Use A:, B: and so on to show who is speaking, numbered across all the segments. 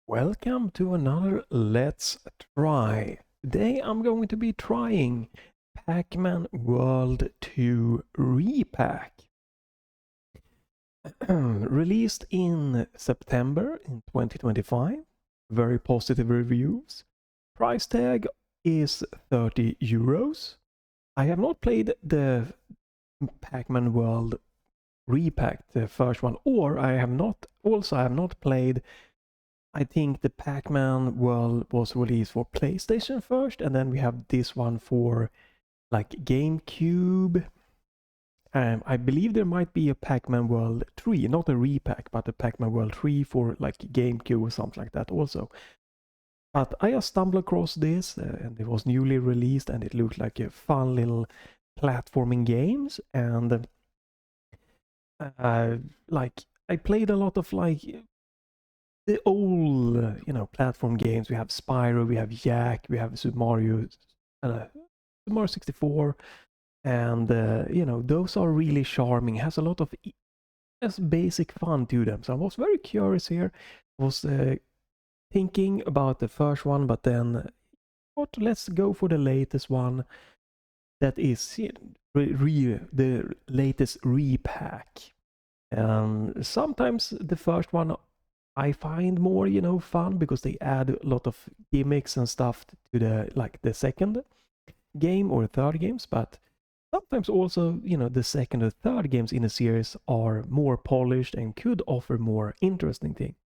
A: Welcome to another Let's Try. Today I'm going to be trying Pac-Man World 2 Re-PAC. Released in September in 2025. Very positive reviews. Price tag is 30 euros. I have not played the Pac-Man World Re-PAC, the first one, or I have not played. I think the Pac-Man World was released for PlayStation first, and then we have this one for like GameCube. I believe there might be a Pac-Man World 3, not a Re-PAC, but a Pac-Man World 3 for like GameCube or something like that also. But I just stumbled across this, and it was newly released, and it looked like a fun little platforming games, and like I played a lot of like the old, platform games. We have Spyro, we have Yak, we have Super Mario 64, and those are really charming. Has a lot of just basic fun to them. So I was very curious here. I was thinking about the first one, but then let's go for the latest one. That is the latest Re-PAC. Sometimes the first one I find more, fun because they add a lot of gimmicks and stuff to the second game or third games, but sometimes also, the second or third games in a series are more polished and could offer more interesting things.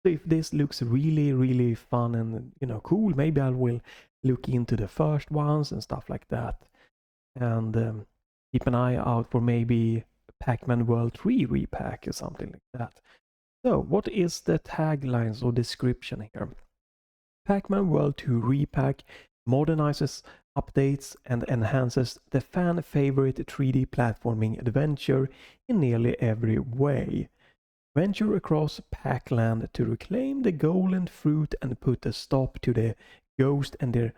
A: So if this looks really, really fun and, cool, maybe I will look into the first ones and stuff like that. And keep an eye out for maybe Pac-Man World 3 Re-PAC or something like that. So, what is the taglines or description here? Pac-Man World 2 Re-PAC modernizes, updates, and enhances the fan-favorite 3D platforming adventure in nearly every way. Venture across Pac-Land to reclaim the golden fruit and put a stop to the ghost and their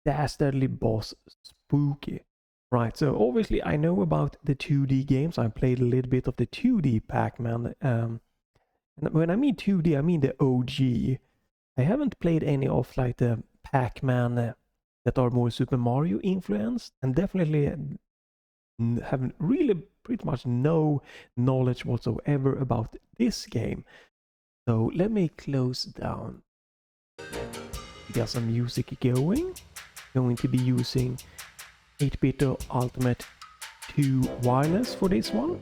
A: dastardly boss Spooky. Right, so obviously I know about the 2D games. I played a little bit of the 2D Pac-Man. And when I mean 2D, I mean the OG. I haven't played any of like the Pac-Man that are more Super Mario influenced, and definitely have really pretty much no knowledge whatsoever about this game. So let me close down. Got some music going. Going to be using 8-bit Ultimate 2 wireless for this one.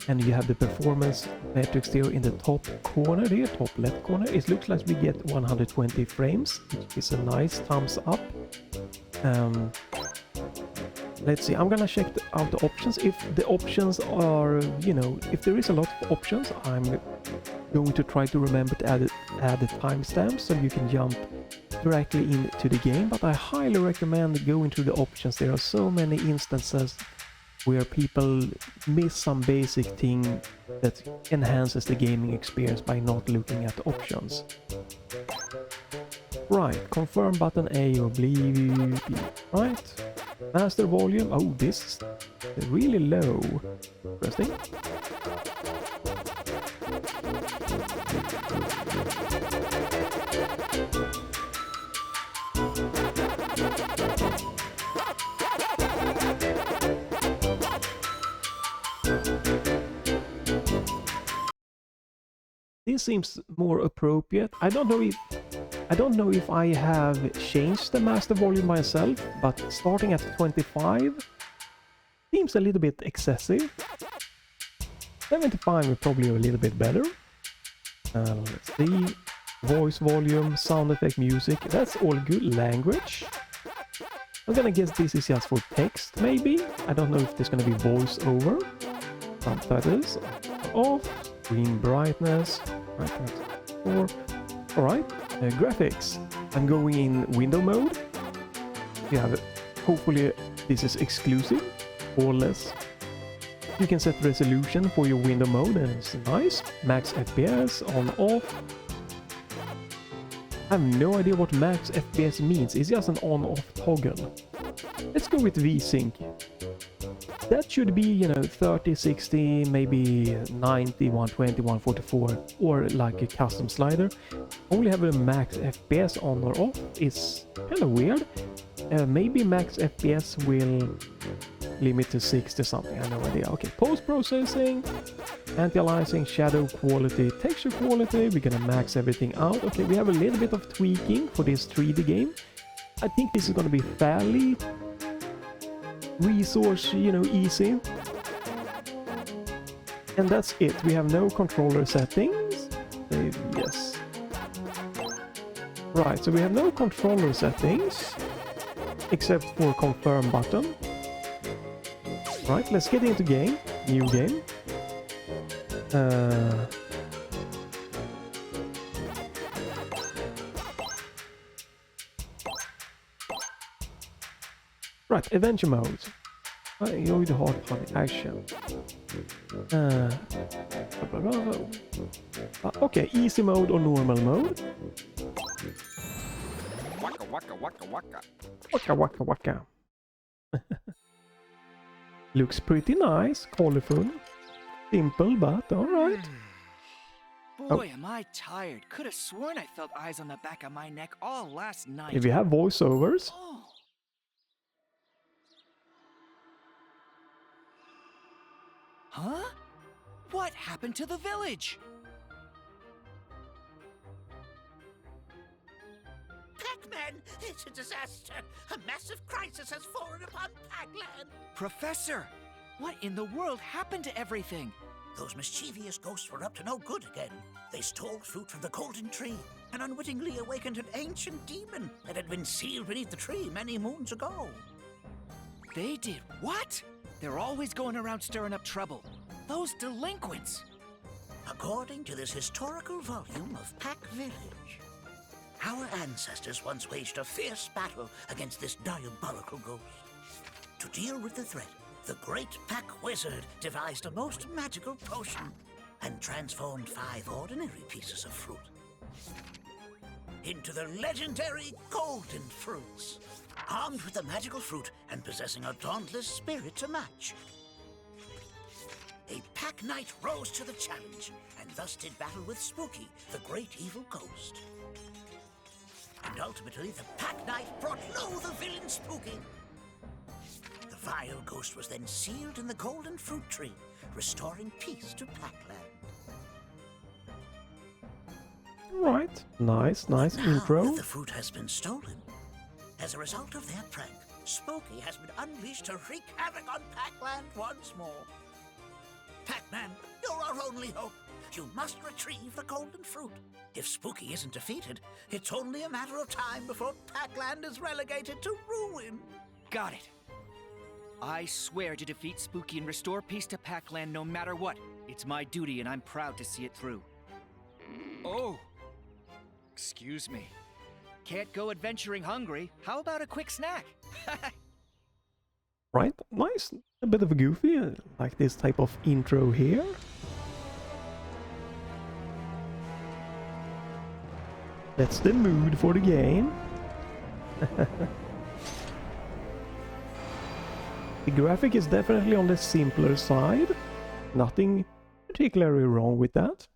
A: And you have the performance metrics there in the top corner there, top left corner. It looks like we get 120 frames, which is a nice thumbs up. Let's see, I'm gonna check out the options. If the options are, if there is a lot of options, I'm going to try to remember to add the timestamps so you can jump directly into the game. But I highly recommend going through the options. There are so many instances where people miss some basic thing that enhances the gaming experience by not looking at the options. Right, confirm button A or B, right? Master volume, oh, this is really low. Interesting. This seems more appropriate. I don't know if I have changed the master volume myself, but starting at 25 seems a little bit excessive. 75 is probably a little bit better. Let's see. Voice volume, sound effect, music. That's all good. Language. I'm gonna guess this is just for text, maybe. I don't know if there's gonna be voice over. Subtitles off. Screen brightness. Alright. Graphics. I'm going in window mode. You have it. Hopefully this is exclusive or less. You can set resolution for your window mode, and it's nice. Max FPS on off. I have no idea what max FPS means. It's just an on-off toggle. Let's go with VSync. that should be, you know, 30, 60, maybe 90, 120, 144, or like a custom slider. Only have a max FPS on or off is kind of weird. Maybe max FPS will limit to 60 something, I have no idea. Okay, post-processing, anti-aliasing, shadow quality, texture quality, we're gonna max everything out. Okay, we have a little bit of tweaking for this 3D game. I think this is gonna be fairly resource, you know, easy. And that's it. We have no controller settings. Yes. Right, so we have no controller settings except for confirm button. Right, let's get into game. New game. Right, adventure mode. Enjoy the hard part action. Okay, easy mode or normal mode.
B: Waka waka waka waka.
A: Waka waka waka. Looks pretty nice, colorful, simple, but alright.
C: Boy, am I tired. Could have sworn I felt eyes on the back of my neck all last night.
A: If you have voiceovers.
C: Oh. Huh? What happened to the village?
D: PAC-MAN, it's a disaster. A massive crisis has fallen upon PAC-LAND.
C: Professor, what in the world happened to everything?
D: Those mischievous ghosts were up to no good again. They stole fruit from the golden tree and unwittingly awakened an ancient demon that had been sealed beneath the tree many moons ago.
C: They did what? They're always going around stirring up trouble. Those delinquents.
D: According to this historical volume of PAC Village, our ancestors once waged a fierce battle against this diabolical ghost. To deal with the threat, the great PAC wizard devised a most magical potion and transformed 5 ordinary pieces of fruit into the legendary golden fruits. Armed with the magical fruit and possessing a dauntless spirit to match, a PAC Knight rose to the challenge and thus did battle with Spooky, the great evil ghost. And ultimately, the PAC Knight brought low the villain Spooky. The vile ghost was then sealed in the golden fruit tree, restoring peace to PAC-LAND.
A: Right, nice
D: Now
A: intro.
D: that the fruit has been stolen, as a result of their prank, Spooky has been unleashed to wreak havoc on PAC-LAND once more. PAC-MAN, you're our only hope. You must retrieve the golden fruit. If Spooky isn't defeated, it's only a matter of time before PAC-LAND is relegated to ruin.
C: Got it. I swear to defeat Spooky and restore peace to PAC-LAND no matter what. It's my duty and I'm proud to see it through. Oh, excuse me. Can't go adventuring hungry. How about a quick snack?
A: Right, nice. A bit of a goofy, like this type of intro here. That's the mood for the game. The graphic is definitely on the simpler side. Nothing particularly wrong with that.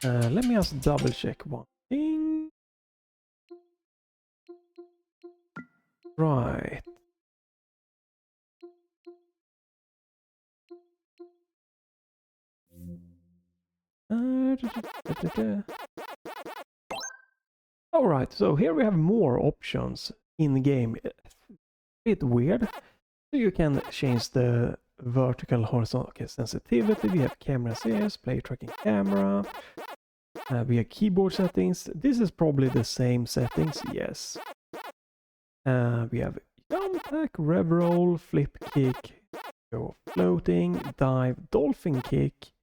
A: Let me just double check one thing. Right. Alright, so here we have more options in the game. A bit weird. So you can change the vertical horizontal sensitivity. We have camera settings, play tracking camera. We have keyboard settings. This is probably the same settings, yes. We have jump pack, rev roll, flip kick, go floating, dive, dolphin kick,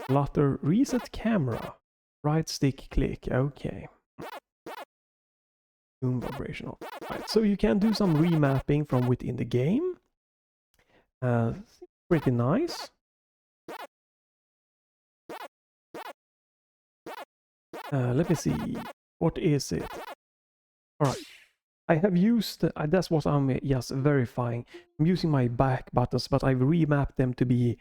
A: flutter, reset camera, right stick click, okay. Boom vibrational. Right, so you can do some remapping from within the game. Pretty nice. Let me see. What is it? Alright. I have used, that's what I'm just verifying. I'm using my back buttons, but I've remapped them to be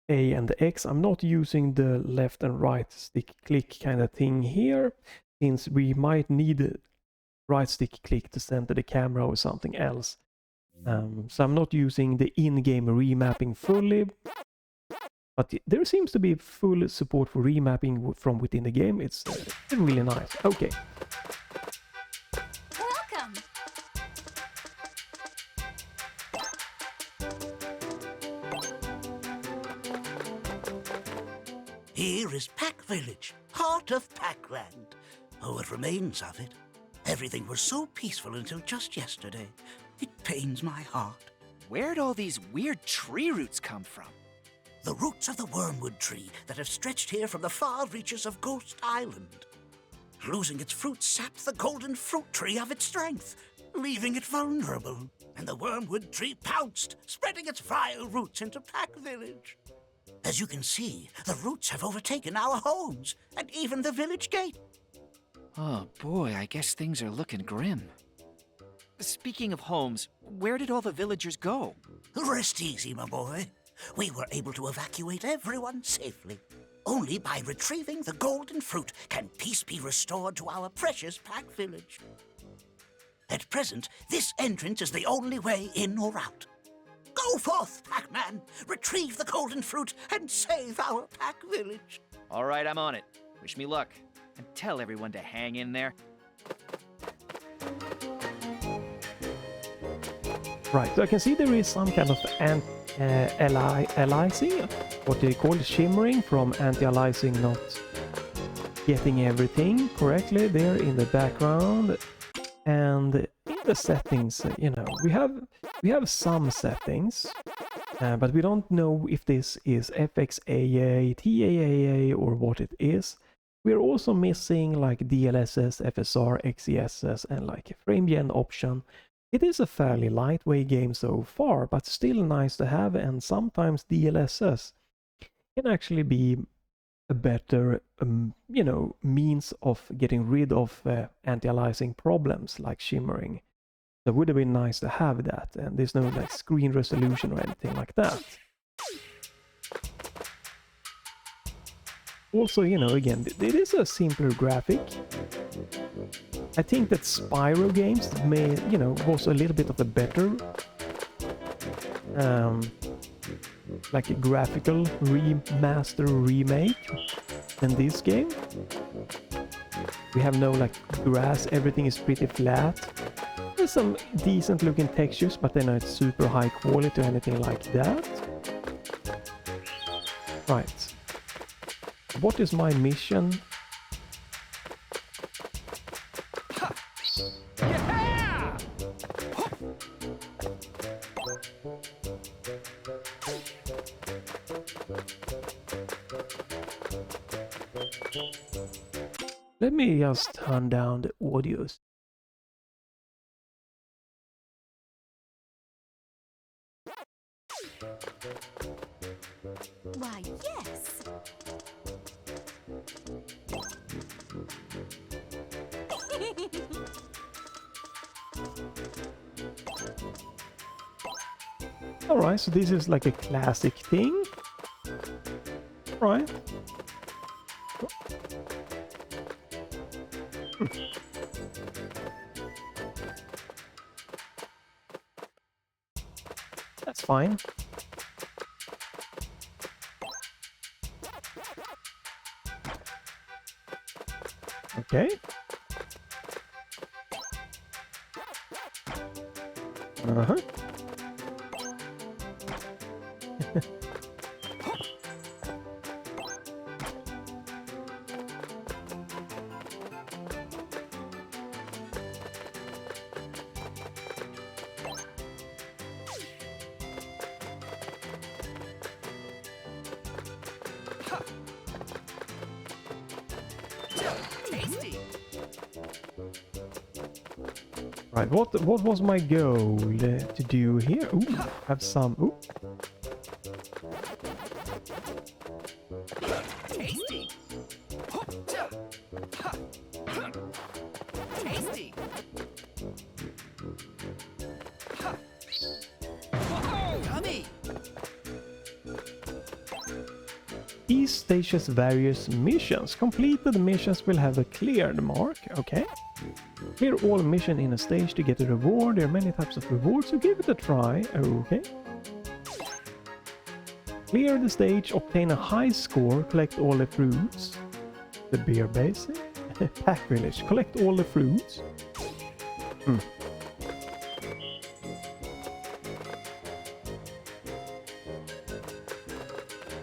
A: A and X. I'm not using the left and right stick click kind of thing here, since we might need a right stick click to center the camera or something else. So I'm not using the in-game remapping fully, but there seems to be full support for remapping from within the game. It's really nice. Okay.
E: Welcome.
D: Here is Pac Village, heart of Pac-Land. Oh, what remains of it. Everything was so peaceful until just yesterday. It pains my heart.
C: Where'd all these weird tree roots come from?
D: The roots of the wormwood tree that have stretched here from the far reaches of Ghost Island. Losing its fruit sapped the golden fruit tree of its strength, leaving it vulnerable. And the wormwood tree pounced, spreading its vile roots into Pac Village. As you can see, the roots have overtaken our homes, and even the village gate.
C: Oh boy, I guess things are looking grim. Speaking of homes, where did all the villagers go?
D: Rest easy, my boy. We were able to evacuate everyone safely. Only by retrieving the golden fruit can peace be restored to our precious Pac Village. At present, this entrance is the only way in or out. Go forth, Pac-Man! Retrieve the golden fruit and save our Pac Village!
C: All right, I'm on it. Wish me luck. And tell everyone to hang in there.
A: Right, so I can see there is some kind of aliasing, what they call shimmering, from anti-aliasing not getting everything correctly there in the background. And in the settings, you know, we have some settings, but we don't know if this is FXAA, TAAA, or what it is. We're also missing like DLSS, FSR, XESS, and like a frame gen option. It is a fairly lightweight game so far, but still nice to have, and sometimes DLSS can actually be a better, you know, means of getting rid of anti-aliasing problems like shimmering. So it would have been nice to have that, and there's no like screen resolution or anything like that. Also, you know, again, it is a simpler graphic. I think that Spyro games may, you know, was a little bit of a better like a graphical remaster remake than this game. We have no like grass, everything is pretty flat. There's some decent looking textures, but they're not super high quality or anything like that. Right. What is my mission? Let me just turn down the audios.
E: Why, yes.
A: Alright, so this is like a classic thing. Right. That's fine. Okay. Uh-huh.
C: Tasty.
A: Right, what was my goal to do here? Ooh, have some. Ooh.
C: Tasty. Tasty.
A: This stage has various missions. Completed missions will have a cleared mark. Okay. Clear all mission in a stage to get a reward. There are many types of rewards, so give it a try. Okay. Clear the stage, obtain a high score, collect all the fruits. The beer basic. Pack village, collect all the fruits.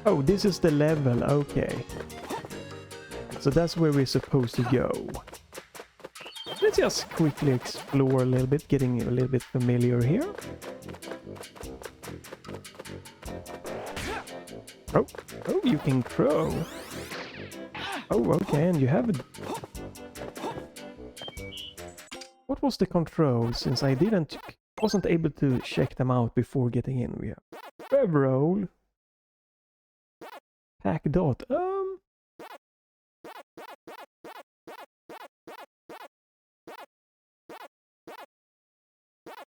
A: Oh, this is the level, okay. So that's where we're supposed to go. Let's just quickly explore a little bit, getting a little bit familiar here. Oh, you can throw. Oh, okay, and you have a... What was the control, since I wasn't able to check them out before getting in? We have rev roll. Pack dot.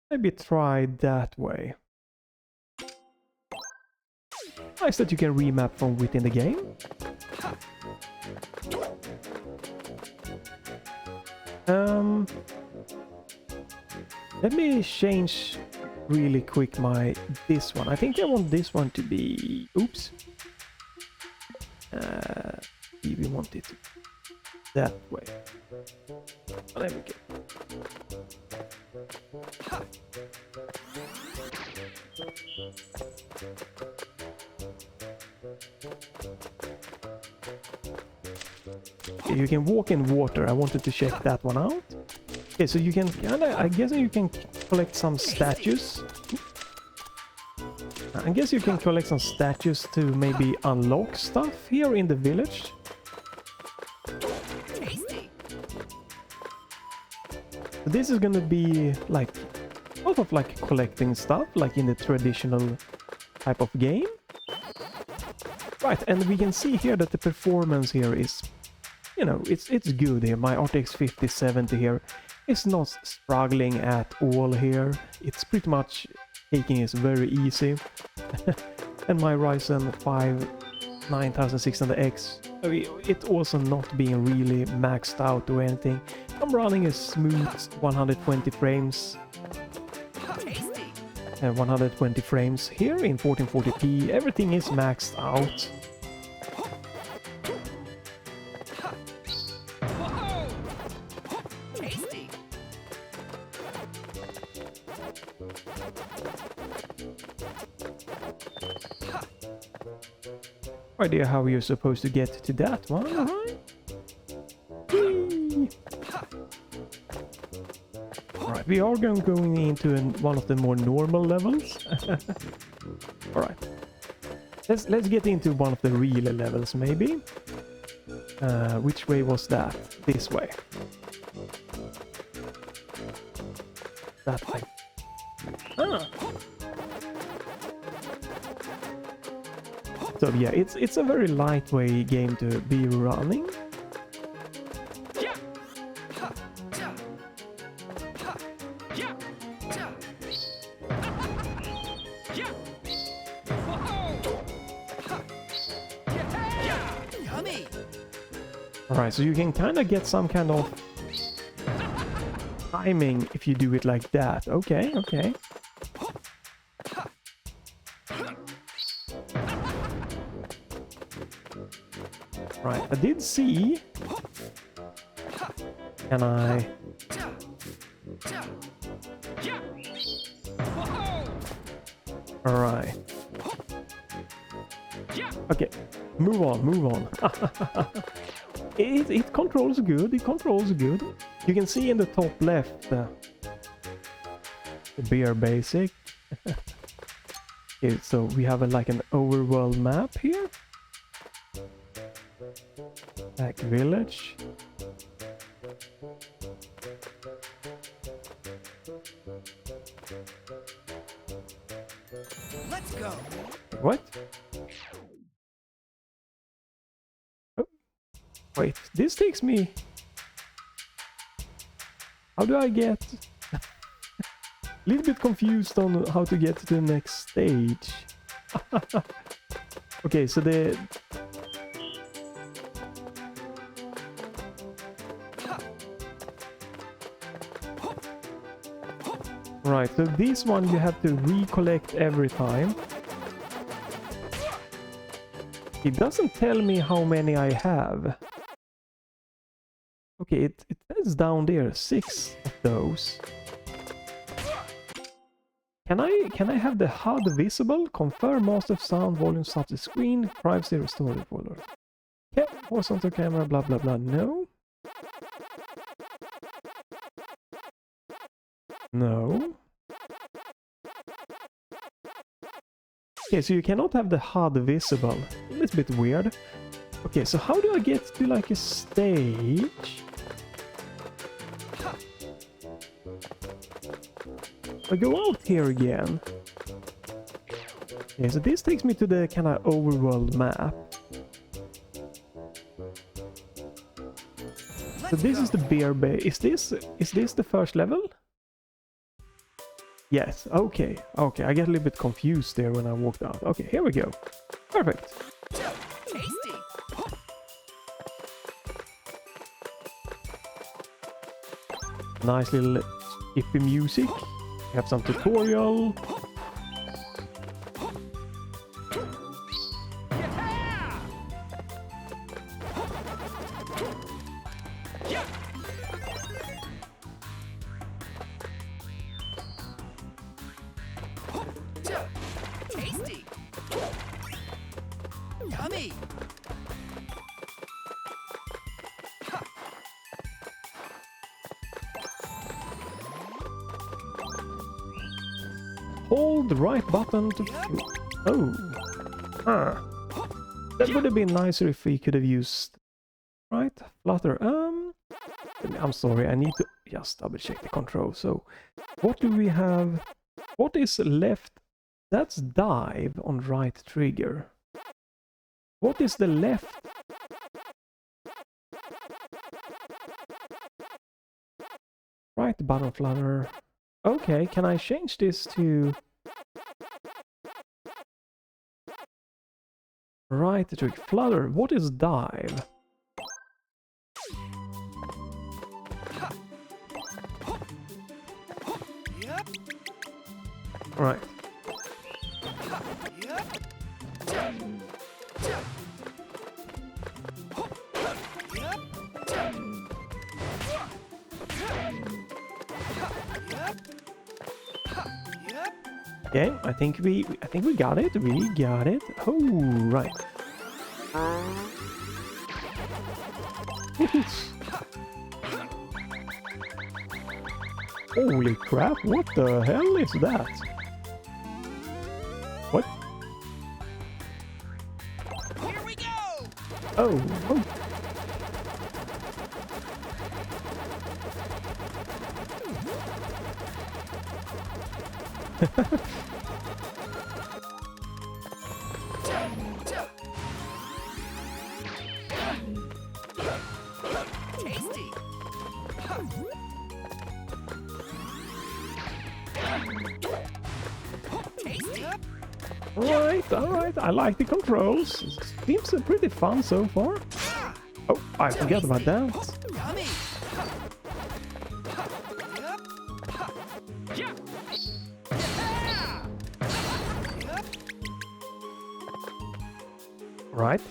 A: Maybe try that way. Nice that you can remap from within the game. Let me change really quick this one. I think I want this one to be... Oops. We want it that way. Oh, there we go. You can walk in water. I wanted to check that one out. Okay, so you can I guess you can collect some statues. I guess you can collect some statues to maybe unlock stuff here in the village. So this is gonna be like sort of like collecting stuff, like in the traditional type of game. Right, and we can see here that the performance here is, you know, it's good here. My RTX 5070 here is not struggling at all here. It's pretty much taking it very easy. And my Ryzen 5 9600X, it also not being really maxed out or anything. I'm running a smooth 120 frames. 120 frames here in 1440p. Everything is maxed out. No idea how you're supposed to get to that one, alright? Alright, we are going into one of the more normal levels. Alright. Let's get into one of the real levels, maybe. Which way was that? This way. That way. Ah! So yeah, it's a very lightweight game to be running. Alright, so you can kind of get some kind of timing if you do it like that. Okay, okay. Right, I did see. Can I... Alright. Okay, move on, move on. It controls good, it controls good. You can see in the top left the beer basic. Okay, so we have like an overworld map here. Back village.
C: Let's go.
A: What? Oh. Wait, this takes me... How do I get... A little bit confused on how to get to the next stage. Okay, so Right, so this one you have to recollect every time. It doesn't tell me how many I have. Okay, it says down there 6 of those. Can I have the HUD visible? Confirm master sound volume stop the screen, privacy restored folder. Okay, horizontal camera, blah blah blah. No. No. Okay, so you cannot have the HUD visible. A little bit weird. Okay, so how do I get to like a stage? I go out here again. Okay, so this takes me to the kind of overworld map. So this is the beer bay. Is this the first level? Yes, okay. Okay, I get a little bit confused there when I walked out. Okay, here we go. Perfect.
C: Tasty.
A: Nice little hippie music. We have some tutorial.
C: Tasty. Yummy.
A: Hold the right button to... Oh. Ah. That would have been nicer if we could have used... Right? Flutter. I'm sorry, I need to just double check the control. So, what do we have? What is left? That's dive on right trigger. What is the left? Right button flutter. Okay, can I change this to... Right trigger flutter. What is dive? Right. Okay, I think we got it. We got it. Oh, right. Holy crap, what the hell is that? What?
C: Here we go.
A: Oh, oh.
C: Tasty. Tasty.
A: Alright, I like the controls. Seems pretty fun so far. Oh, I forgot about that.
C: Yummy.
A: Right.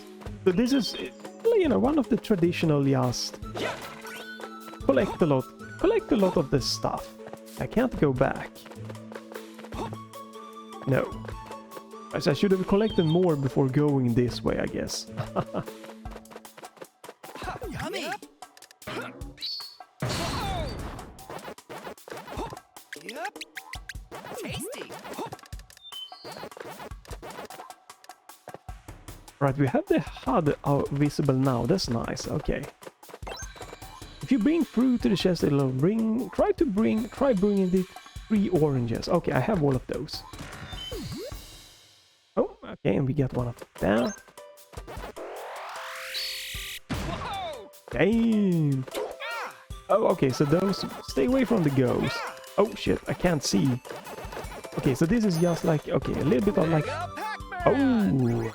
A: So this is, you know, one of the traditional just collect a lot of this stuff. I can't go back. No. I should have collected more before going this way, I guess.
C: Yummy. Yep. Tasty.
A: Right, we have the HUD visible now. That's nice. Okay. If you bring fruit to the chest, it'll bring. Try bringing the 3 oranges. Okay, I have all of those. Oh, okay, and we got one of them. Damn. Oh, okay, so those... Stay away from the ghosts. Oh, shit, I can't see. Okay, so this is just like... Okay, a little bit of like... Oh!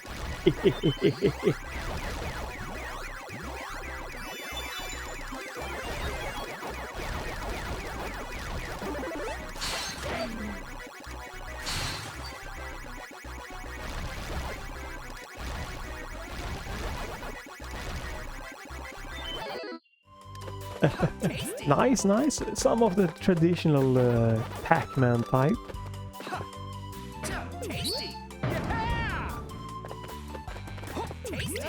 C: Tasty.
A: Nice, nice. Some of the traditional Pac-Man type.
C: Tasty. Yeah. Tasty.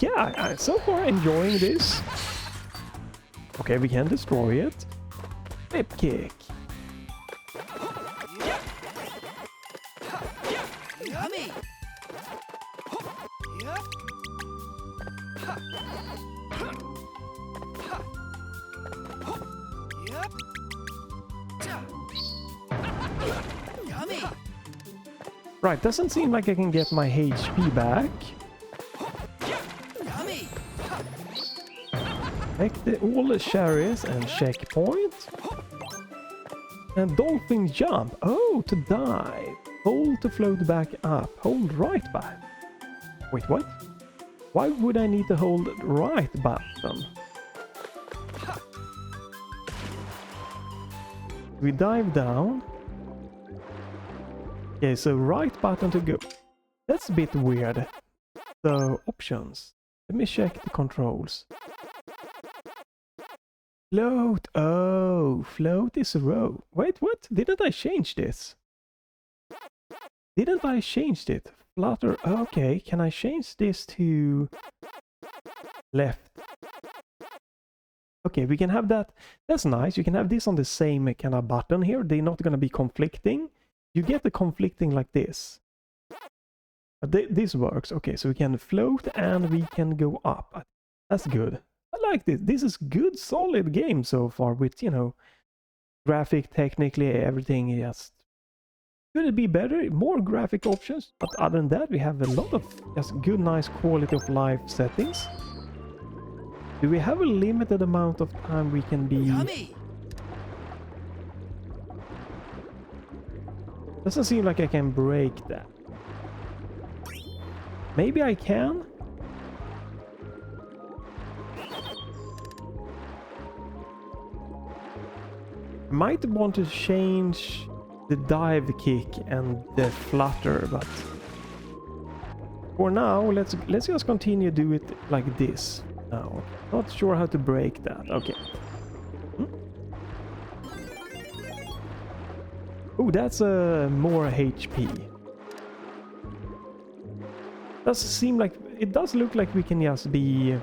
A: Yeah, so far enjoying this. Okay, we can destroy it. Flip kick.
C: Yummy. Yep. Yep. Yummy.
A: Right, doesn't seem like I can get my HP back.
C: Yummy.
A: Take all the cherries and checkpoint. And dolphin jump. Oh, to dive. Hold to float back up. Hold right back. Wait, what? Why would I need to hold right button? We dive down. Okay, so right button to go. That's a bit weird. So, options. Let me check the controls. Float. Oh, float is row. Wait, what? Didn't I change this? Didn't I change it? Flutter. Okay, can I change this to left? Okay, we can have that. That's nice. You can have this on the same kind of button here. They're not going to be conflicting. You get the conflicting like this. But this works. Okay, so we can float and we can go up. That's good. I like this. This is good, solid game so far with, you know, graphic, technically, everything. Just could it be better? More graphic options. But other than that, we have a lot of just good, nice quality of life settings. Do we have a limited amount of time we can be...
C: Yummy.
A: Doesn't seem like I can break that. Maybe I can? Might want to change the dive kick and the flutter, but for now let's just continue do it like this. No, not sure how to break that. Okay. Oh, that's more HP. Does seem like it does look like we can just be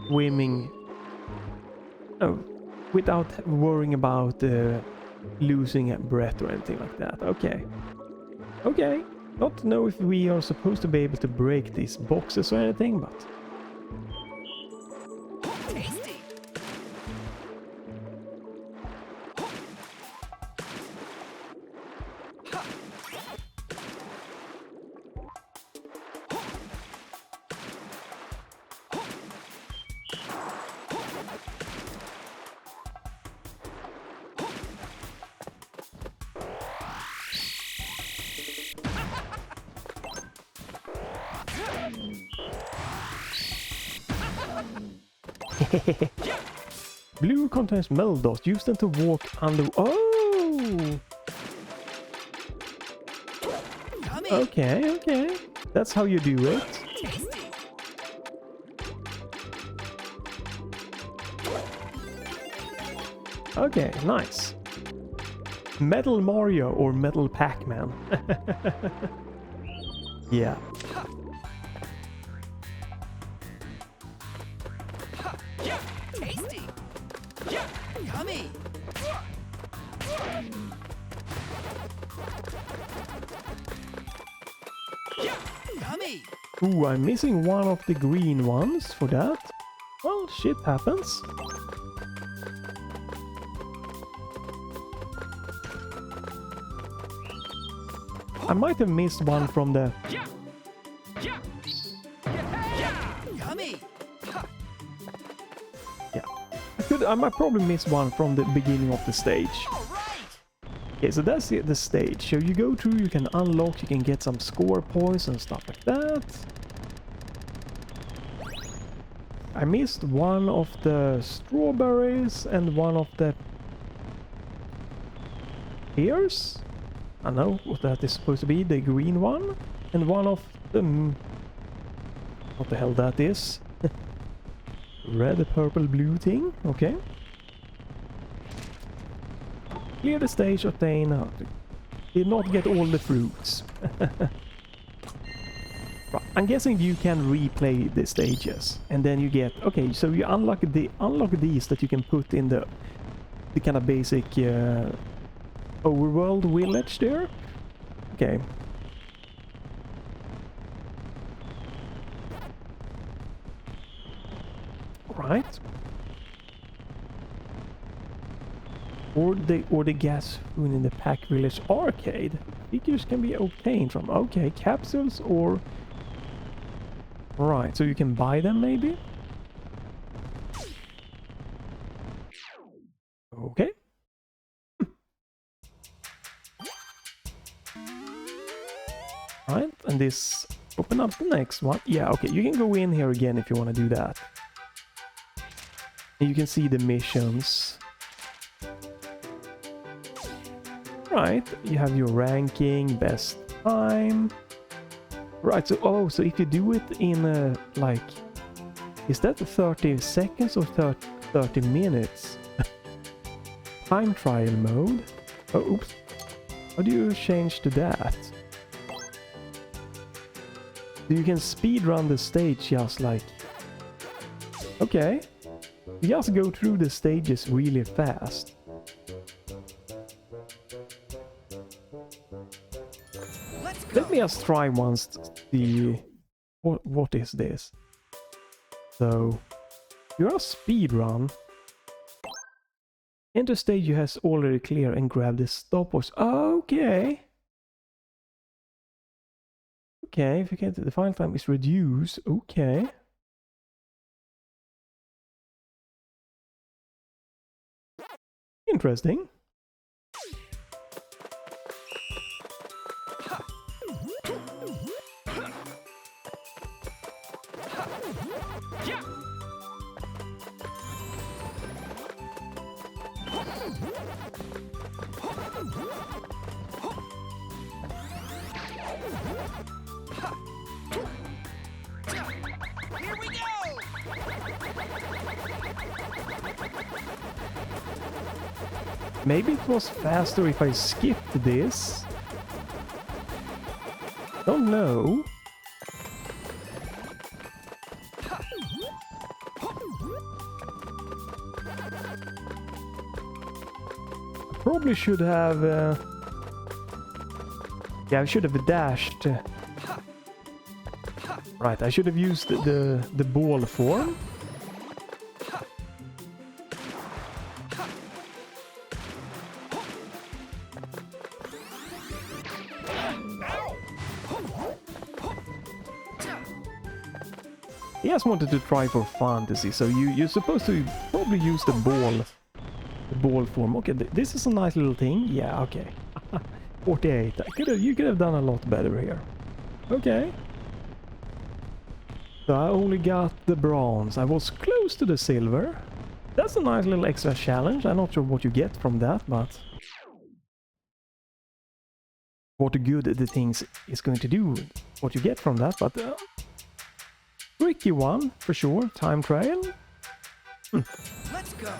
A: swimming. Oh, without worrying about losing a breath or anything like that. Okay. Okay. Not know if we are supposed to be able to break these boxes or anything, but...
C: Tasty.
A: Blue contains meld dust. Use them to walk under... Oh!
C: Yummy.
A: Okay, okay. That's how you do it.
C: Tasty.
A: Okay, nice. Metal Mario or Metal Pac-Man. Yeah.
C: Tasty. Yummy. Yummy.
A: Ooh, I'm missing one of the green ones for that. Well, shit happens. I might have missed one from the...
C: Yummy.
A: I might probably miss one from the beginning of the stage.
C: All right.
A: Okay, so that's the stage. So you go through, you can unlock, you can get some score points and stuff like that. I missed one of the strawberries and one of the pears. I know what that is supposed to be, the green one. And one of the... what the hell that is. Red, purple, blue thing. Okay. Clear the stage, obtain. Did not get all the fruits. Right. I'm guessing you can replay the stages, and then you get. Okay, so you unlock these that you can put in the kind of basic overworld village there. Okay. Right. Or the gas spoon in the PAC Village arcade. Figures can be obtained from. Okay, capsules or. Right, so you can buy them maybe? Okay. Right, and this open up the next one. Yeah, okay, you can go in here again if you want to do that. And you can see the missions. Right, you have your ranking, best time. Right, so so if you do it in like, is that 30 seconds or 30 minutes? Time trial mode. Oh, oops. How do you change to that? So you can speed run the stage just like. Okay. You just go through the stages really fast. Let me just try once the what is this? So you're a speed run. Enter stage you has already clear and grab the stopwatch. Okay. Okay, if you get the final time is reduced. Okay. Interesting.
C: Here we go!
A: Maybe it was faster if I skipped this. Don't know. Probably should have. Yeah, I should have dashed. Right, I should have used the ball form. He just wanted to try for fantasy, so you're supposed to probably use the ball form. Okay, this is a nice little thing. Yeah, okay. 48. You could have done a lot better here. Okay. So I only got the bronze. I was close to the silver. That's a nice little extra challenge. I'm not sure what you get from that, but what good the things is going to do. What you get from that, but tricky one for sure. Time trial.
C: Let's go.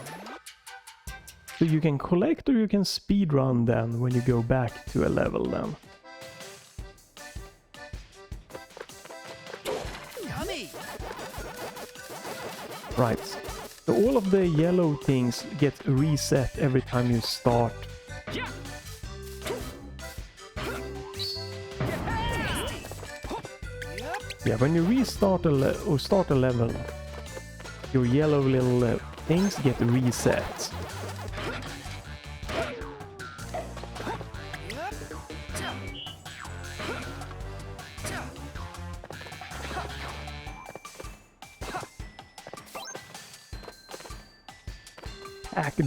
A: So you can collect or you can speed run then when you go back to a level then.
C: Yummy.
A: Right. So all of the yellow things get reset every time you start. Yeah, when you restart or start a level, your yellow little things get reset.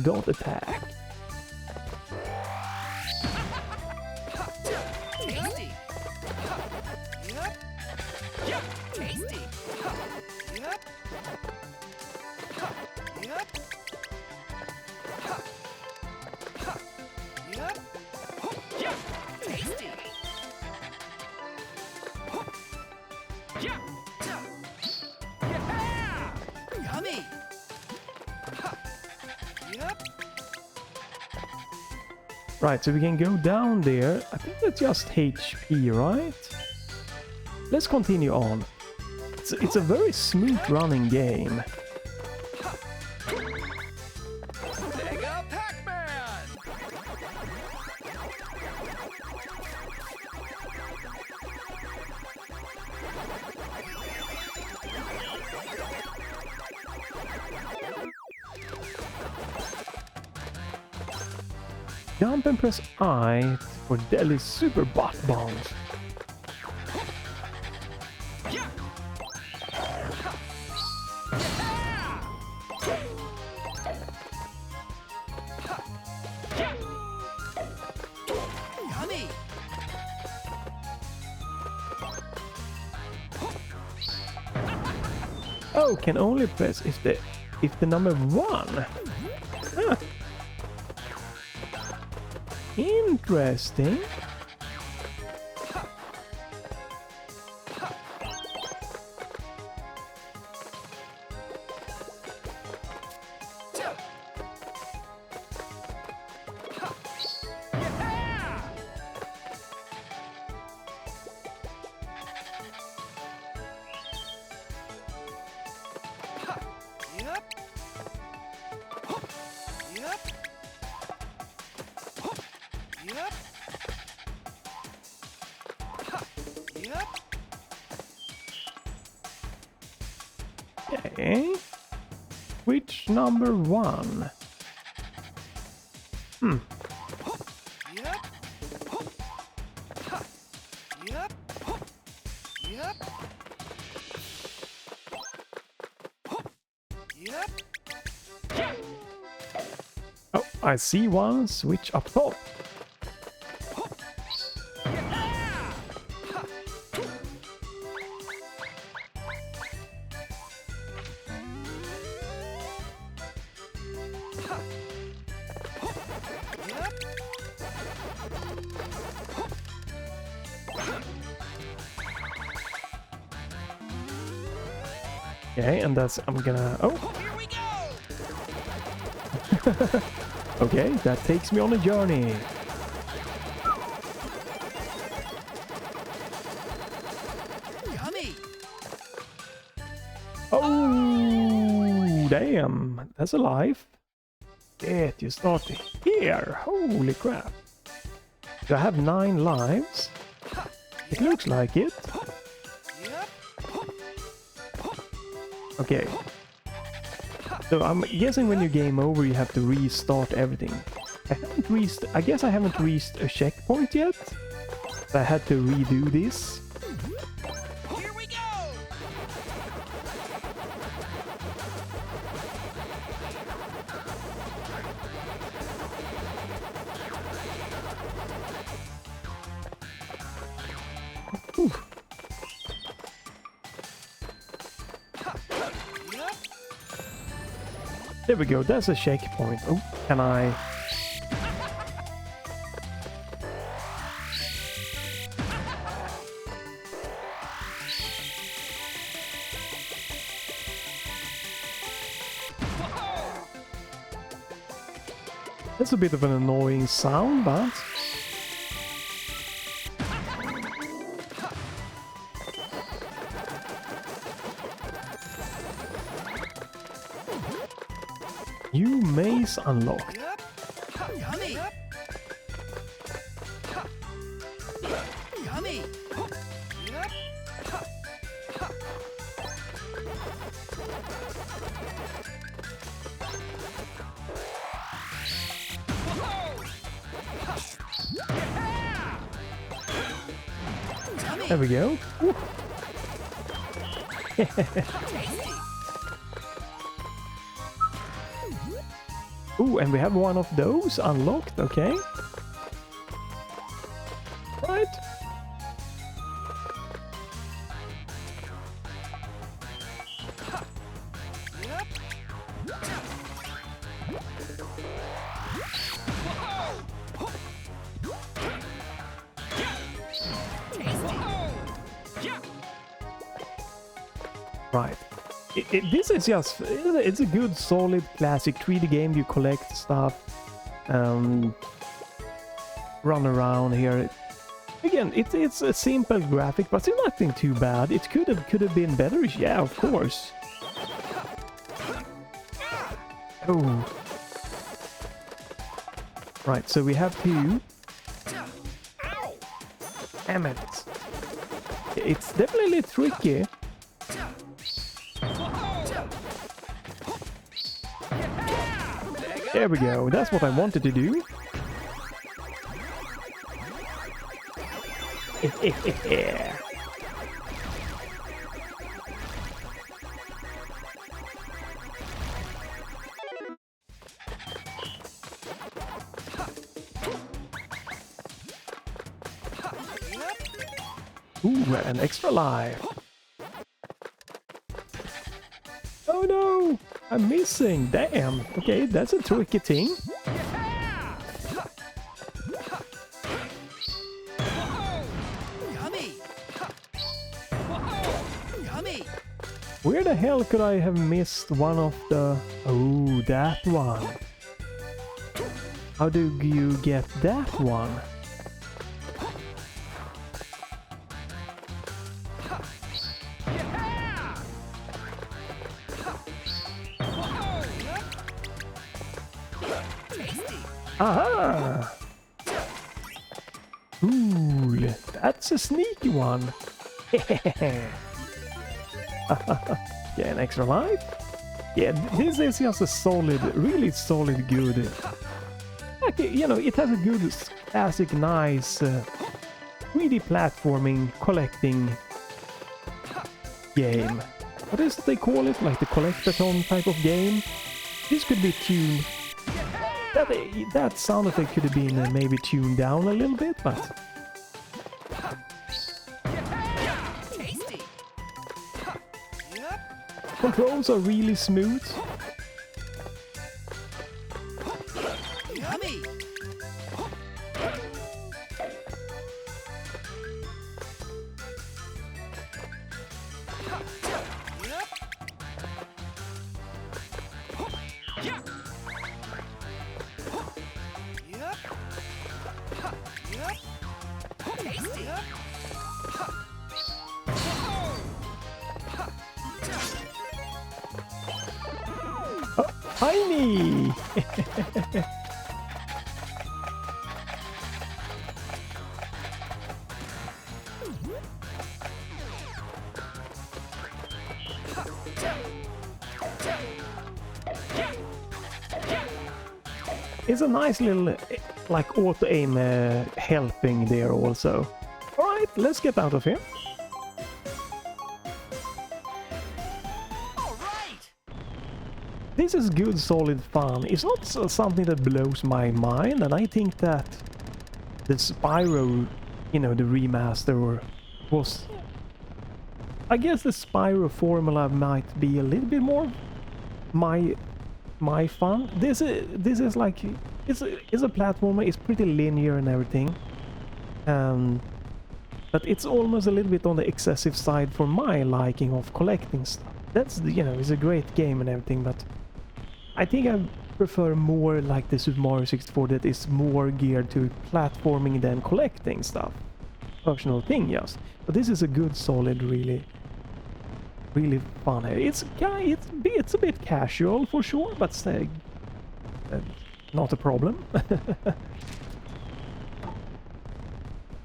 A: Dot attack.
C: Tasty. Yep. Yep. Tasty. Yep. Yep. Yep. Yep. Tasty.
A: Right, so we can go down there. I think that's just HP, right? Let's continue on. It's a very smooth running game.
C: Mega Pac-Man!
A: Jump and press I for deadly super butt bombs.
C: Yummy!
A: Oh, can only press if the number 1. Huh. Interesting. Okay. Which number 1? Oh, I see one switch up top. Okay, and that's I'm gonna
C: Here we go!
A: okay, that takes me on a journey.
C: Yummy!
A: Oh, damn, that's a life. Get you started here. Holy crap. Do I have 9 lives? It looks like it. Okay. So I'm guessing when you game over you have to restart everything. I guess I haven't reached a checkpoint yet. So I had to redo this.
C: Here we go!
A: Whew. There we go, that's a checkpoint. Oh, can I... That's a bit of an annoying sound, but... New maze unlocked.
C: Yummy! Yummy!
A: There we go. Woo. Ooh, and we have one of those unlocked, okay. Right. Right. This is just, it's a good solid classic 3D game. You collect stuff. run around here. Again, it's a simple graphic, but it's nothing too bad. It could have been better. Yeah, of course. Oh. Right, so we have to... Damn it. It's definitely tricky. There we go. That's what I wanted to do. Yeah. Ooh, an extra life. Oh no! I'm missing. Damn. Okay, that's a tricky thing. Where the hell could I have missed one of the... Oh, that one. How do you get that one? Aha! Ooh, that's a sneaky one. Yeah, an extra life. Yeah, this is just a solid, really solid, good. Like, you know, it has a good, classic, nice, 3D platforming, collecting game. What is it they call it? Like the collectathon type of game. This could be tuned. That sound effect could have been maybe tuned down a little bit, but... Controls are really smooth. Tiny! It's a nice little, like, auto-aim helping there also. Alright, let's get out of here. This is good, solid fun. It's not something that blows my mind, and I think that the Spyro, you know, the remaster was... I guess the Spyro formula might be a little bit more my fun. This is like... It's a platformer, it's pretty linear and everything. But it's almost a little bit on the excessive side for my liking of collecting stuff. That's, you know, it's a great game and everything, but... I think I prefer more like the Super Mario 64 that is more geared to platforming than collecting stuff. Personal thing, yes. But this is a good, solid, really fun. It's a bit casual for sure, but not a problem.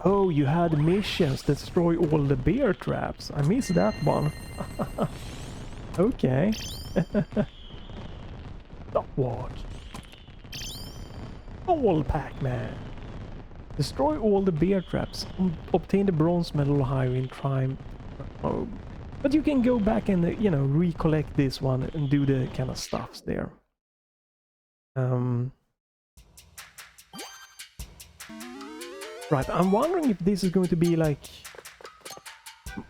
A: Oh, you had missions, destroy all the bear traps. I missed that one. Okay. Stopwatch. All PAC-MAN. Destroy all the bear traps. Obtain the bronze medal higher in time. Oh. But you can go back and, you know, recollect this one and do the kind of stuffs there. Right, I'm wondering if this is going to be like...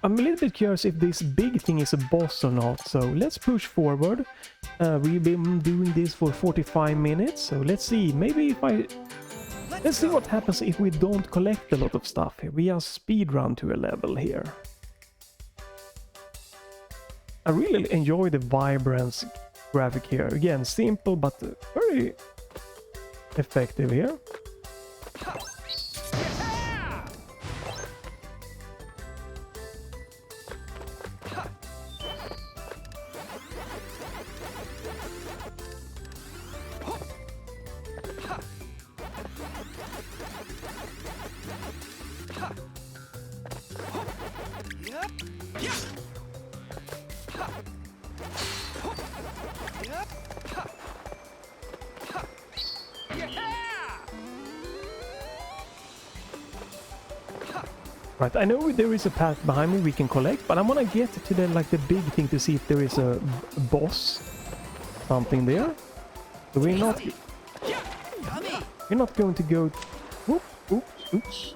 A: I'm a little bit curious if this big thing is a boss or not, so let's push forward. We've been doing this for 45 minutes, so let's see, maybe if let's see what happens if we don't collect a lot of stuff here. We just speedrun to a level here. I really enjoy the vibrance graphic here. Again, simple but very effective here. Right, I know there is a path behind me we can collect, but I want to get to the like the big thing to see if there is a boss, something there. So we're not going to go. Whoop, oops, oops.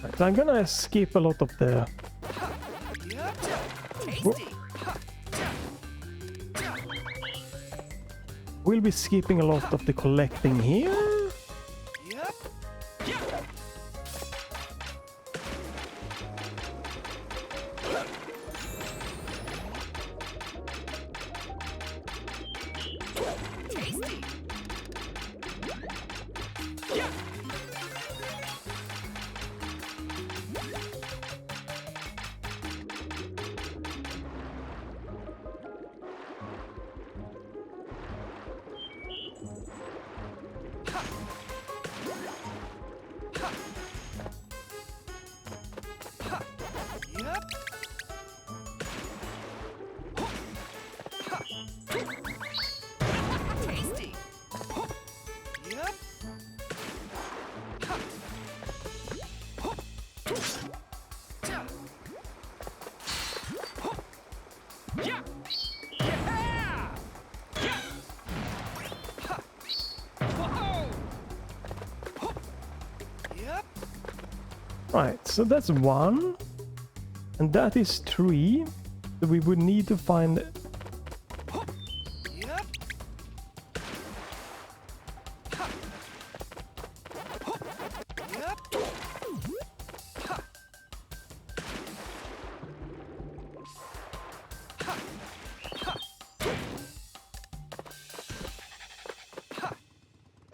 A: Right, so I'm gonna skip a lot of the. Whoop. We'll be skipping a lot of the collecting here. Right, so that's 1, and that is 3. So we would need to find.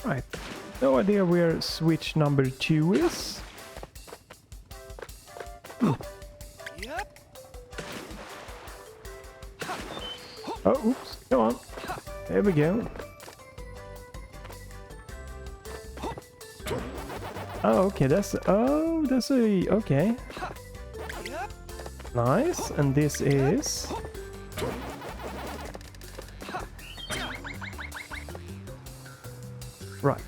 A: Right, no idea where switch number 2 is. Oh, oops, come on. There we go. Oh, okay, that's a, okay. Nice, and this is... Right.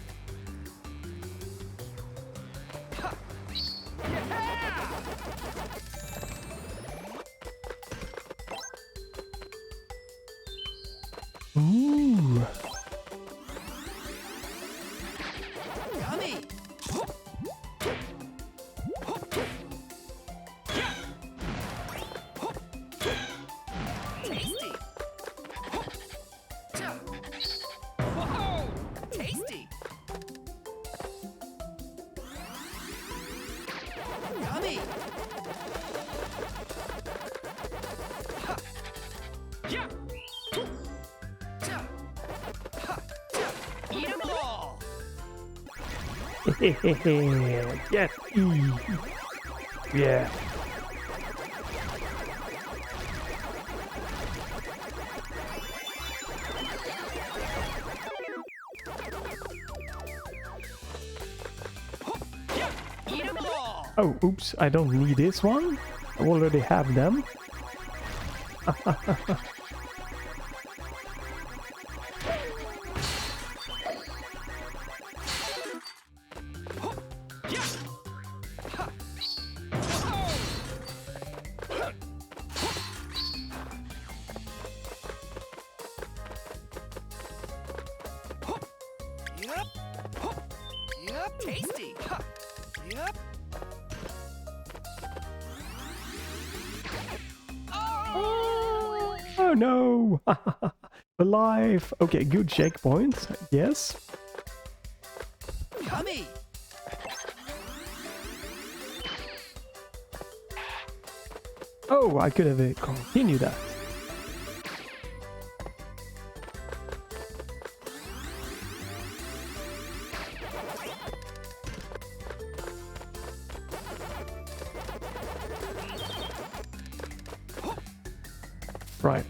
A: Ooh.
C: Yummy. Tasty. Whoa! Tasty. Yummy. Yeah. Eat 'em all.
A: Get yeah.
C: Eat 'em all.
A: Oh, oops, I don't need this one. I already have them.
C: Yep. Yep. Tasty. Yep.
A: Oh no! Alive! Okay, good checkpoint, yes.
C: Yummy.
A: Oh, I could have continued that. Right.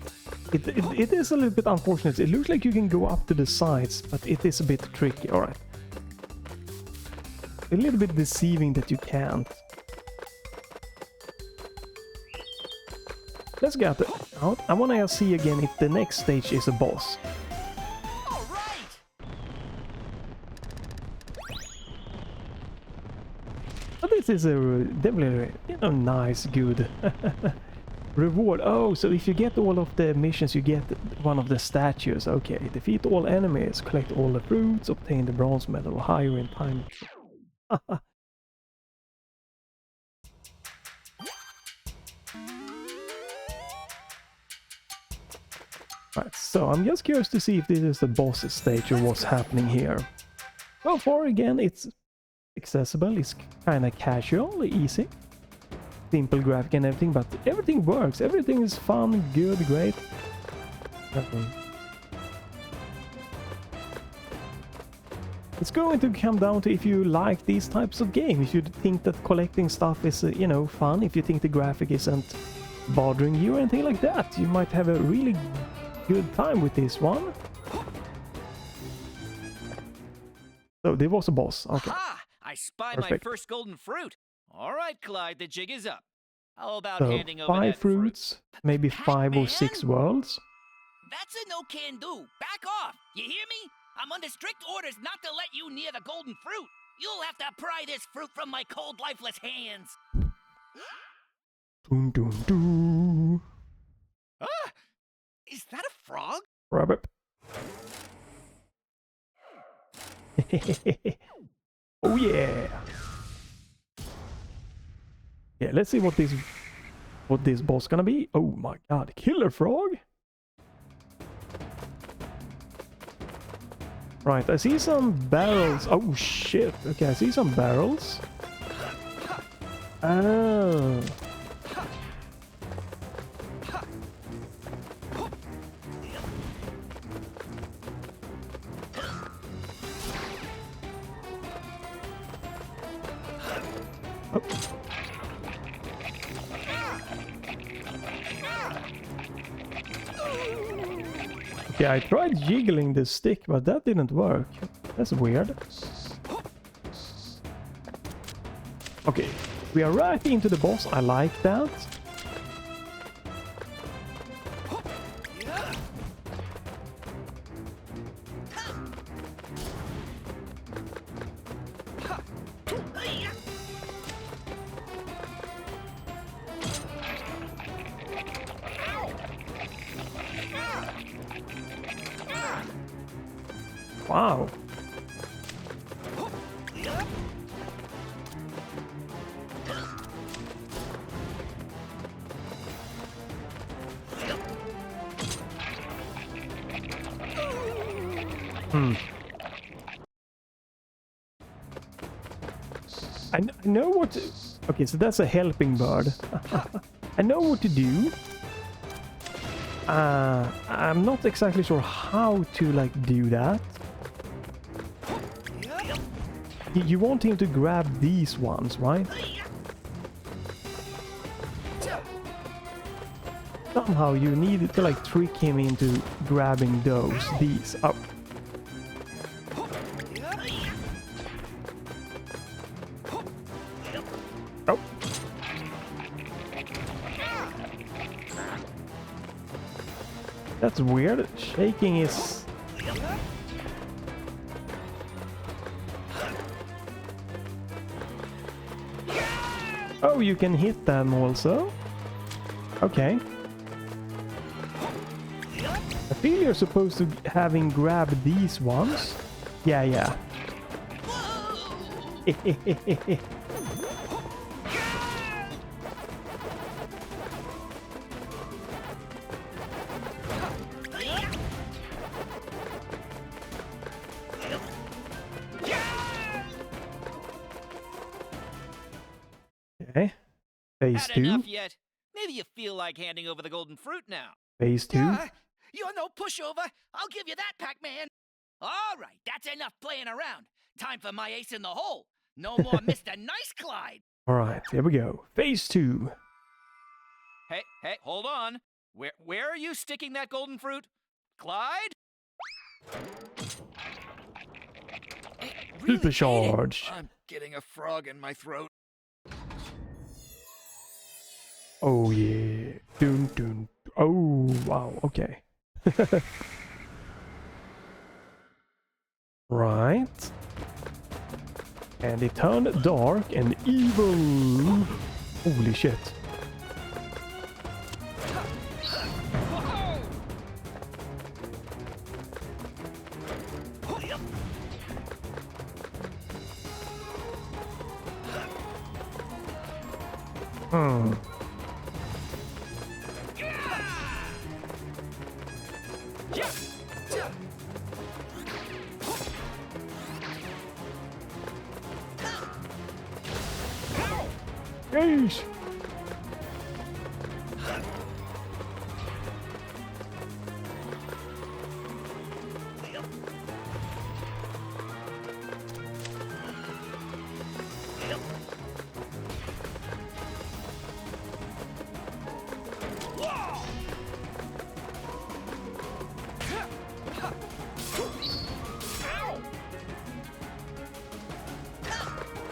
A: It is a little bit unfortunate. It looks like you can go up to the sides, but it is a bit tricky. Alright. A little bit deceiving that you can't. Let's get out. I want to see again if the next stage is a boss.
C: All right.
A: But this is a definitely, you know, nice, good reward. Oh, so if you get all of the missions, you get one of the statues. Okay, defeat all enemies, collect all the fruits, obtain the bronze medal, higher in time. Right, so I'm just curious to see if this is the boss stage or what's happening here. So far, again, it's accessible, it's kind of casual, easy. Simple graphic and everything, but everything works. Everything is fun, good, great. It's going to come down to if you like these types of games. If you think that collecting stuff is, you know, fun, if you think the graphic isn't bothering you or anything like that, you might have a really good time with this one. So there was a boss. Okay.
C: Aha! I spy
A: Perfect.
C: my first golden fruit. All right, Kaleid, the jig is up. How about
A: So
C: handing over
A: 5
C: that fruit?
A: fruits, maybe 5 or 6
C: Pac-Man?
A: worlds.
C: That's a no-can-do. Back off. You hear me? I'm under strict orders not to let you near the golden fruit. You'll have to pry this fruit from my cold, lifeless hands.
A: Dun, dun, dun.
C: Ah! Is that a frog?
A: Rabbit. Oh yeah. Yeah, let's see what this boss gonna be. Oh my god, killer frog. Right, I see some barrels. Oh shit. Okay, I see some barrels. Oh. Okay, I tried jiggling the stick, but that didn't work. That's weird. Okay, we are right into the boss. I like that. Wow. I know what to... Okay, so that's a helping bird. I know what to do. I'm not exactly sure how to, like, do that. You want him to grab these ones, right? Somehow you need to, like, trick him into grabbing these. Oh. Oh. That's weird. Shaking is... Oh, you can hit them also? Okay. I feel you're supposed to having grabbed these ones. Yeah. Okay. Phase
C: Had
A: 2.
C: enough yet? Maybe you feel like handing over the golden fruit now.
A: Phase 2.
C: You're no pushover. I'll give you that, Pac-Man. All right, that's enough playing around. Time for my ace in the hole. No more Mr. Nice Clyde.
A: Alright, here we go. Phase 2.
C: Hey, hold on. Where are you sticking that golden fruit? Clyde?
A: Supercharge.
C: I'm getting a frog in my throat.
A: Oh yeah. Dun dun. Oh wow. Okay. Right. And it turned dark and evil. Holy shit. Hmm. Yeesh.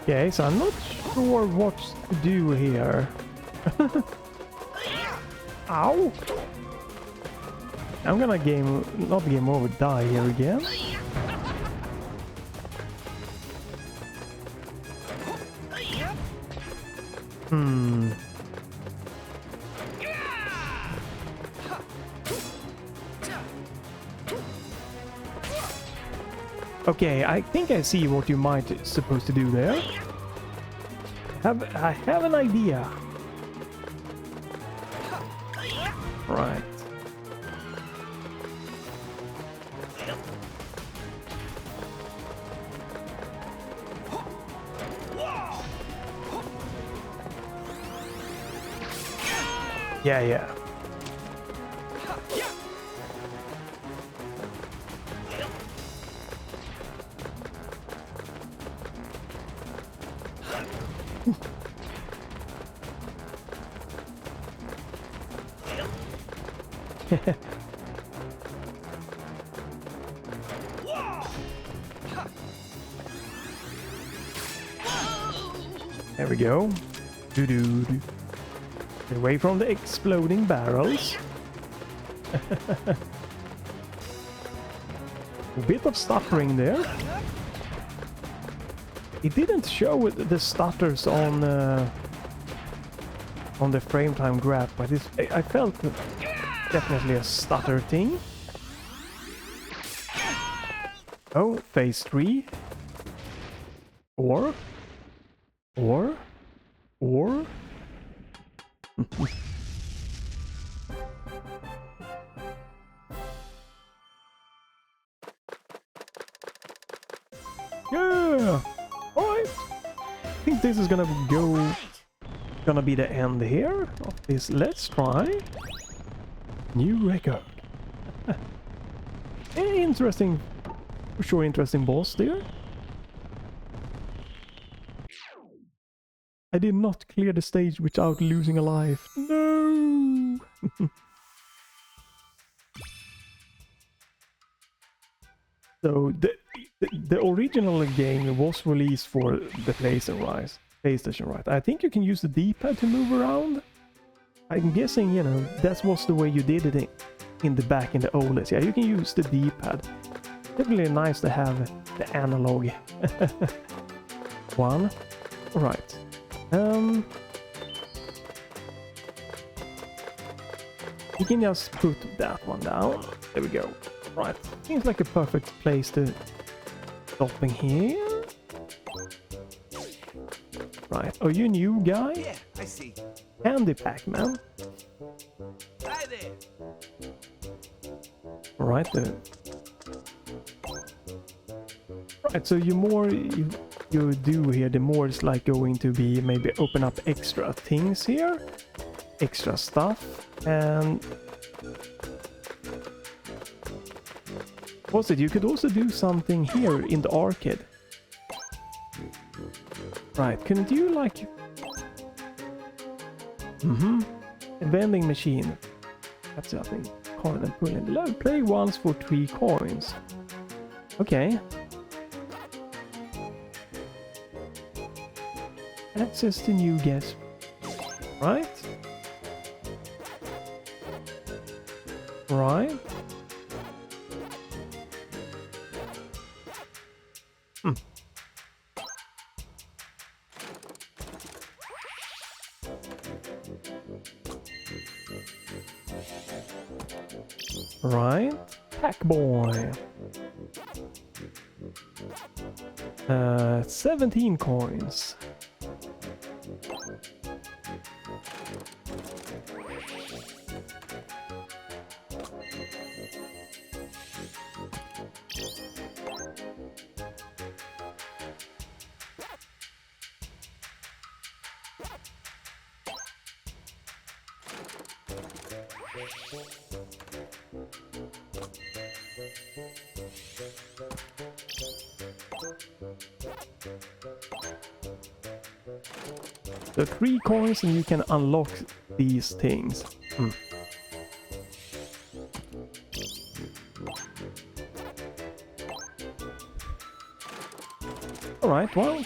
A: Okay, so I'm not sure what to do here. Ow! I'm gonna not game over, die here again. Hmm. Okay, I think I see what you might supposed to do there. I have an idea. Right. Yeah. There we go. Doo-doo-doo. Away from the exploding barrels. A bit of stuttering there. It didn't show the stutters on the frame time graph, but I felt definitely a stutter thing. Oh, phase 3. Or yeah! Alright! I think this is gonna be the end here of this Let's Try. New record. Interesting, for sure interesting boss there. I did not clear the stage without losing a life. No! So the original game was released for the PlayStation, right? I think you can use the D-pad to move around. I'm guessing, you know, that was the way you did it in the back in the old days. Yeah, you can use the D-pad. Definitely nice to have the analog one. Right. You can just put that one down. There we go. Right. Seems like a perfect place to stopping here. Right. Are you a new guy?
C: Yeah, I see.
A: Handy PAC-MAN.
C: Hi there.
A: Right. Right. So the more you do here, the more it's like going to be maybe open up extra things here, extra stuff, and what's it? You could also do something here in the arcade. Right, couldn't you like... A vending machine. That's I think coin and pull in the load. Play once for 3 coins. Okay. Access to new guests. Right? Right. Right. Pack boy. 17 coins. So 3 coins and you can unlock these things. Alright, well,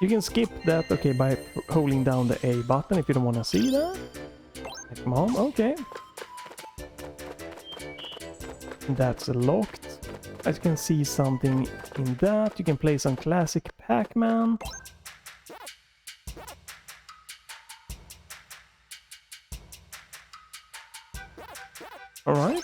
A: you can skip that, okay, by holding down the A button if you don't want to see that. Like, Mom, okay. That's locked. As you can see something in that, you can play some classic PAC-MAN. Alright.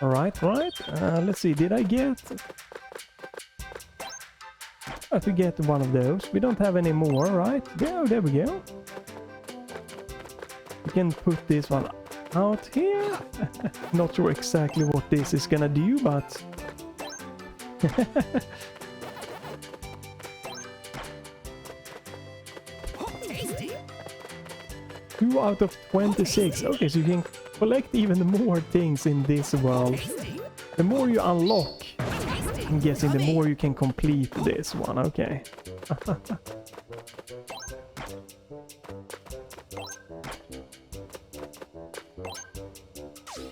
A: Alright. Right. Let's see, did I get... I have to get one of those. We don't have any more, right? Yeah, there we go. We can put this one out here. Not sure exactly what this is gonna do, but... Two out of 26. Okay, so you can collect even more things in this world. The more you unlock, I'm guessing the more you can complete this one. Okay.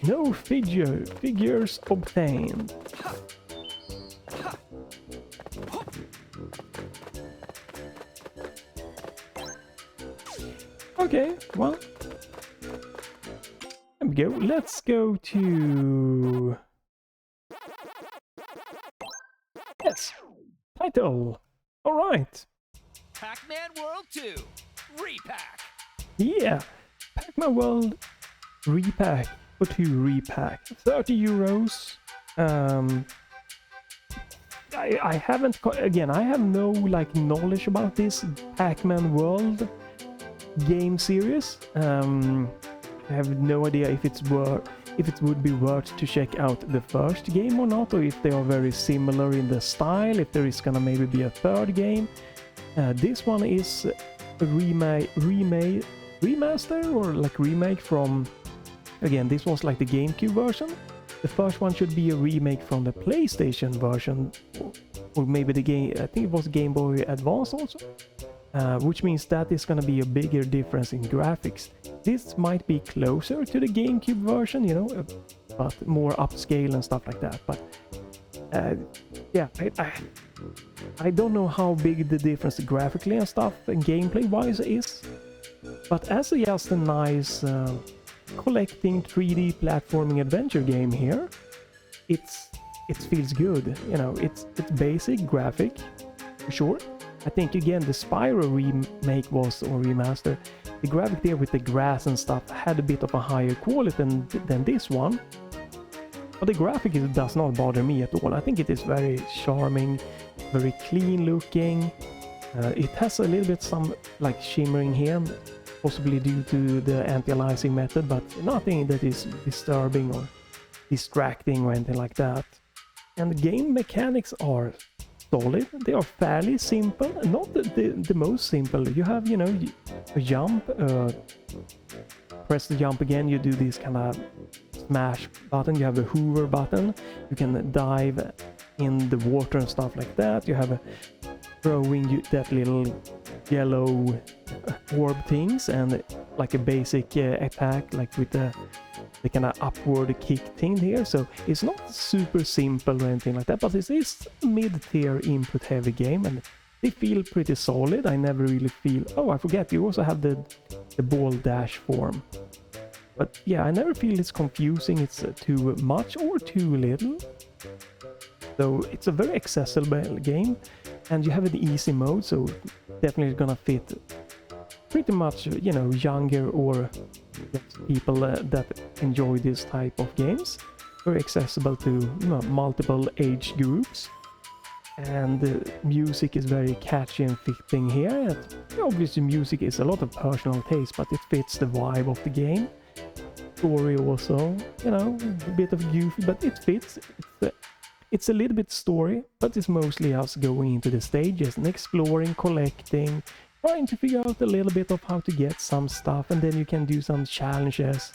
A: No figures obtained. Okay, well, there we go. Let's go to... Yes, title. All right.
C: Pac-Man World 2, Re-PAC.
A: Yeah, Pac-Man World Re-PAC for 2 Re-PAC, 30 euros. I haven't, again, I have no like knowledge about this Pac-Man World game series. I have no idea if it would be worth to check out the first game or not, or if they are very similar in the style, if there is gonna maybe be a third game. This one is a remaster or like remake from, again, this was like the GameCube version. The first one should be a remake from the PlayStation version, or maybe the game, I think it was Game Boy Advance also. Which means that is gonna be a bigger difference in graphics. This might be closer to the GameCube version, you know, but more upscale and stuff like that. But yeah, I don't know how big the difference graphically and stuff and gameplay wise is. But as just a nice collecting 3D platforming adventure game here, it feels good. You know, it's basic graphic for sure. I think again the Spyro remake was, or remaster, the graphic there with the grass and stuff had a bit of a higher quality than this one. But the graphic does not bother me at all. I think it is very charming, very clean looking. It has a little bit some like shimmering here possibly due to the anti-aliasing method, but nothing that is disturbing or distracting or anything like that. And the game mechanics are solid. They are fairly simple, not the most simple. You have, you know, a jump, press the jump again, you do this kind of smash button, you have a hover button, you can dive in the water and stuff like that. You have a throwing that little yellow orb things, and like a basic attack, like with the kind of upward kick thing here. So it's not super simple or anything like that, but it is a mid-tier input heavy game, and they feel pretty solid. I never really feel... Oh, I forget, you also have the ball dash form. But yeah, I never feel it's confusing, it's too much or too little. So it's a very accessible game, and you have an easy mode, so definitely gonna fit pretty much, you know, younger or people that enjoy this type of games. Very accessible to, you know, multiple age groups. And the music is very catchy and fitting here. And obviously music is a lot of personal taste, but it fits the vibe of the game. Story also, you know, a bit of goofy, but it fits. It's a little bit story, but it's mostly us going into the stages and exploring, collecting, trying to figure out a little bit of how to get some stuff, and then you can do some challenges.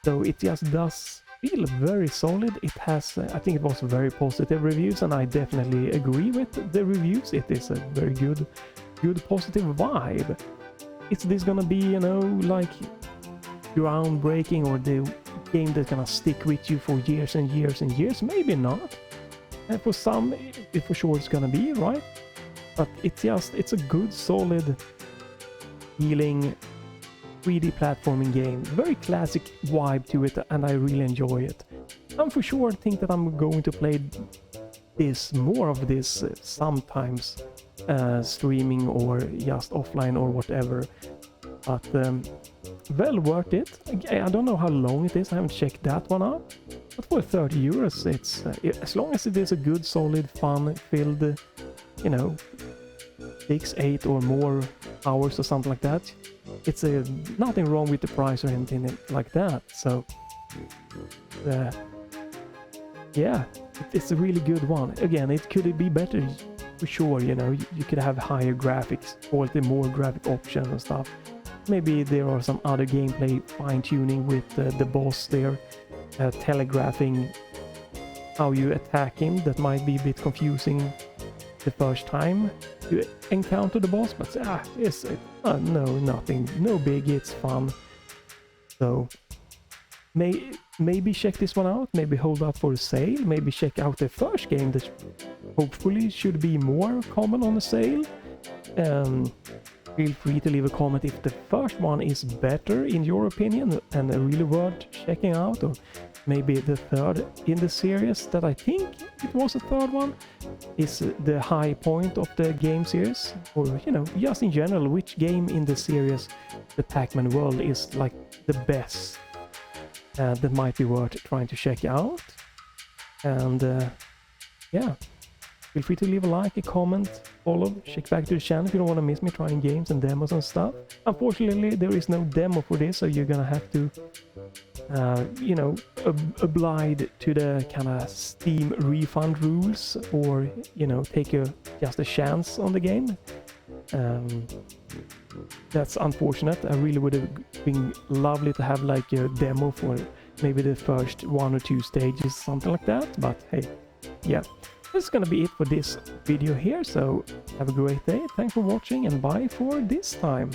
A: So it just does feel very solid. It has, I think it was very positive reviews, and I definitely agree with the reviews. It is a very good positive vibe. Is this gonna be, you know, like groundbreaking, or the game that's gonna stick with you for years and years and years? Maybe not. And for some, for sure it's gonna be, right? But it's a good, solid, healing 3D platforming game. Very classic vibe to it, and I really enjoy it. I'm for sure think that I'm going to play more of this sometimes, streaming or just offline or whatever. But well worth it. I don't know how long it is, I haven't checked that one out. But for 30 euros, it's as long as it is a good, solid, fun-filled, you know, 6, 8 or more hours or something like that, it's nothing wrong with the price or anything like that. So yeah, it's a really good one. Again, it could be better for sure, you know. You could have higher graphics quality, more graphic options and stuff. Maybe there are some other gameplay fine-tuning with the boss there, telegraphing how you attack him. That might be a bit confusing the first time you encounter the boss, but no, nothing, no big, it's fun. So maybe check this one out, maybe hold up for a sale, maybe check out the first game that hopefully should be more common on the sale. Feel free to leave a comment if the first one is better in your opinion and really worth checking out, or maybe the third in the series, that I think it was a third one, is the high point of the game series, or, you know, just in general, which game in the series, the Pac-Man world, is like the best. That might be worth trying to check out. And yeah, feel free to leave a like, a comment, follow, check back to the channel if you don't want to miss me trying games and demos and stuff. Unfortunately, there is no demo for this, so you're gonna have to, you know, oblige to the kind of Steam refund rules, or, you know, take just a chance on the game. That's unfortunate. I really would have been lovely to have like a demo for maybe the first 1 or 2 stages, something like that. But hey, yeah. This is gonna be it for this video here, so have a great day, thanks for watching, and bye for this time.